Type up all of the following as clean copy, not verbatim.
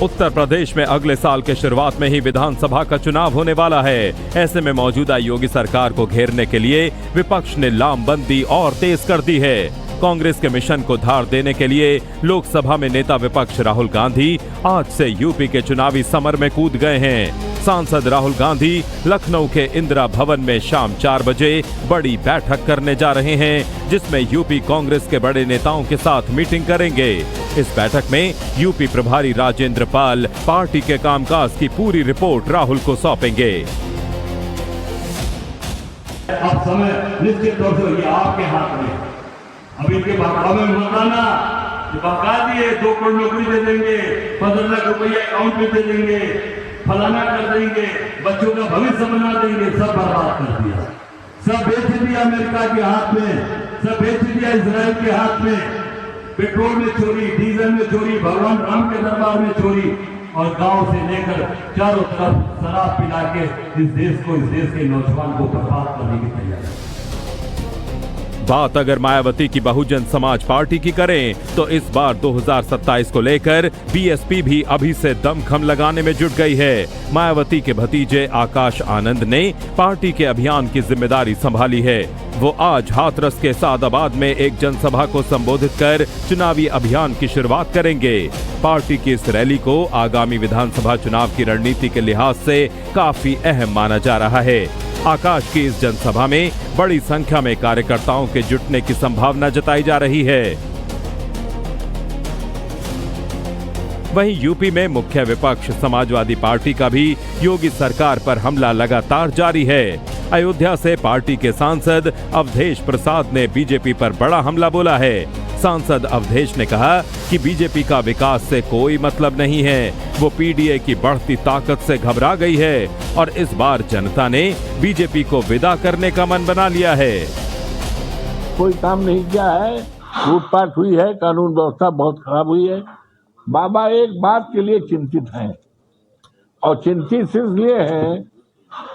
उत्तर प्रदेश में अगले साल के शुरुआत में ही विधानसभा का चुनाव होने वाला है। ऐसे में मौजूदा योगी सरकार को घेरने के लिए विपक्ष ने लामबंदी और तेज कर दी है। कांग्रेस के मिशन को धार देने के लिए लोकसभा में नेता विपक्ष राहुल गांधी आज से यूपी के चुनावी समर में कूद गए हैं। सांसद राहुल गांधी लखनऊ के इंदिरा भवन में शाम 4 बजे बड़ी बैठक करने जा रहे हैं, जिसमें यूपी कांग्रेस के बड़े नेताओं के साथ मीटिंग करेंगे। इस बैठक में यूपी प्रभारी राजेंद्र पाल पार्टी के कामकाज की पूरी रिपोर्ट राहुल को सौंपेंगे। अब समय निश्चित तौर से ये आपके हाथ में। अभी के बहकावे में मत आना कि बहका दिए 2 करोड़ नौकरी दे देंगे, 15 लाख रुपया अकाउंट में दे देंगे, फलाना कर देंगे, बच्चों का भविष्य बना देंगे। सब बर्बाद कर दिया, सब बेच दिया अमेरिका के हाथ में, सब बेच दिया इजराइल के हाथ में। पेट्रोल में चोरी, डीजल में चोरी, भगवान राम के दरबार में चोरी, और गांव से लेकर चारों तरफ शराब पिला के इस देश के नौजवान को बर्बाद करने की तैयारी। बात अगर मायावती की बहुजन समाज पार्टी की करें तो इस बार 2027 को लेकर बीएसपी भी अभी से दमखम लगाने में जुट गई है। मायावती के भतीजे आकाश आनंद ने पार्टी के अभियान की जिम्मेदारी संभाली है। वो आज हाथरस के सादाबाद में एक जनसभा को संबोधित कर चुनावी अभियान की शुरुआत करेंगे। पार्टी की इस रैली को आगामी विधानसभा चुनाव की रणनीति के लिहाज से काफी अहम माना जा रहा है। आकाश की इस जनसभा में बड़ी संख्या में कार्यकर्ताओं के जुटने की संभावना जताई जा रही है। वहीं यूपी में मुख्य विपक्ष समाजवादी पार्टी का भी योगी सरकार पर हमला लगातार जारी है। अयोध्या से पार्टी के सांसद अवधेश प्रसाद ने बीजेपी पर बड़ा हमला बोला है। सांसद अवधेश ने कहा कि बीजेपी का विकास से कोई मतलब नहीं है, वो पीडीए की बढ़ती ताकत से घबरा गई है और इस बार जनता ने बीजेपी को विदा करने का मन बना लिया है। कोई काम नहीं किया है, लूटपाट हुई है, कानून व्यवस्था बहुत खराब हुई है। बाबा एक बात के लिए चिंतित हैं, और चिंतित इसलिए हैं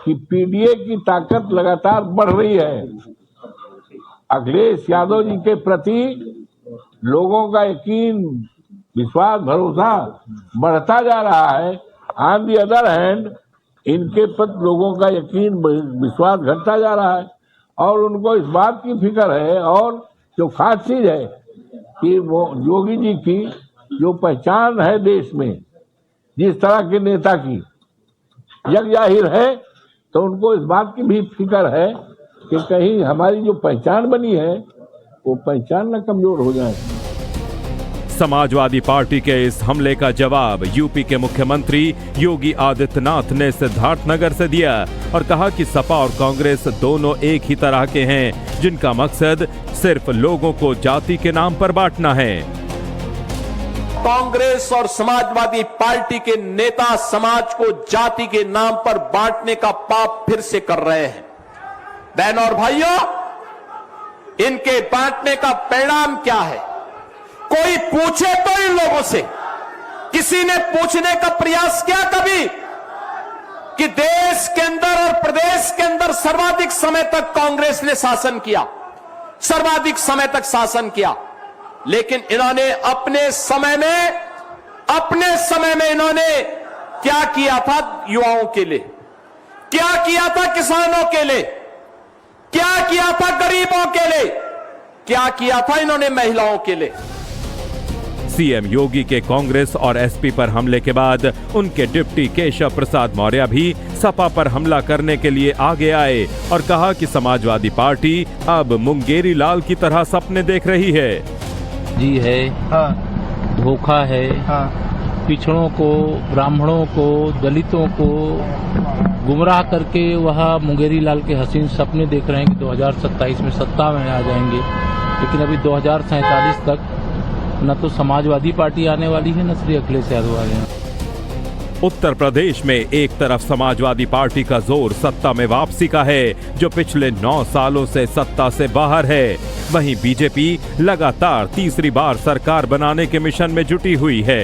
कि पीडीए की ताकत लगातार बढ़ रही है। अखिलेश यादव जी के प्रति लोगों का यकीन, विश्वास, भरोसा बढ़ता जा रहा है। ऑन दी अदर हैंड इनके प्रति लोगों का यकीन, विश्वास घटता जा रहा है, और उनको इस बात की फिक्र है। और जो खास चीज है कि वो योगी जी की जो पहचान है देश में, जिस तरह के नेता की जग जाहिर है, तो उनको इस बात की भी फिक्र है कि कहीं हमारी जो पहचान बनी है वो पहचान न कमजोर हो जाए। समाजवादी पार्टी के इस हमले का जवाब यूपी के मुख्यमंत्री योगी आदित्यनाथ ने सिद्धार्थनगर से दिया और कहा कि सपा और कांग्रेस दोनों एक ही तरह के हैं, जिनका मकसद सिर्फ लोगों को जाति के नाम पर बांटना है। कांग्रेस और समाजवादी पार्टी के नेता समाज को जाति के नाम पर बांटने का पाप फिर से कर रहे हैं। बहनों और भाइयों, इनके बांटने का परिणाम क्या है? कोई पूछे तो इन लोगों से, किसी ने पूछने का प्रयास किया कभी कि देश के अंदर और प्रदेश के अंदर सर्वाधिक समय तक कांग्रेस ने शासन किया, सर्वाधिक समय तक शासन किया, लेकिन इन्होंने अपने समय में इन्होंने क्या किया था? युवाओं के लिए क्या किया था? किसानों के लिए क्या किया था? गरीबों के लिए क्या किया था? इन्होंने महिलाओं के लिए। सीएम योगी के कांग्रेस और एसपी पर हमले के बाद उनके डिप्टी केशव प्रसाद मौर्य भी सपा पर हमला करने के लिए आगे आए और कहा कि समाजवादी पार्टी अब मुंगेरी लाल की तरह सपने देख रही है। जी है, धोखा है, पिछड़ों को, ब्राह्मणों को, दलितों को गुमराह करके वह मुंगेरी लाल के हसीन सपने देख रहे हैं कि 2027 में सत्ता में आ जाएंगे, लेकिन अभी 2047 तक न तो समाजवादी पार्टी आने वाली है, न श्री अखिलेश यादव आ गए। उत्तर प्रदेश में एक तरफ समाजवादी पार्टी का जोर सत्ता में वापसी का है, जो पिछले 9 सालों से सत्ता से बाहर है। वहीं बीजेपी लगातार तीसरी बार सरकार बनाने के मिशन में जुटी हुई है।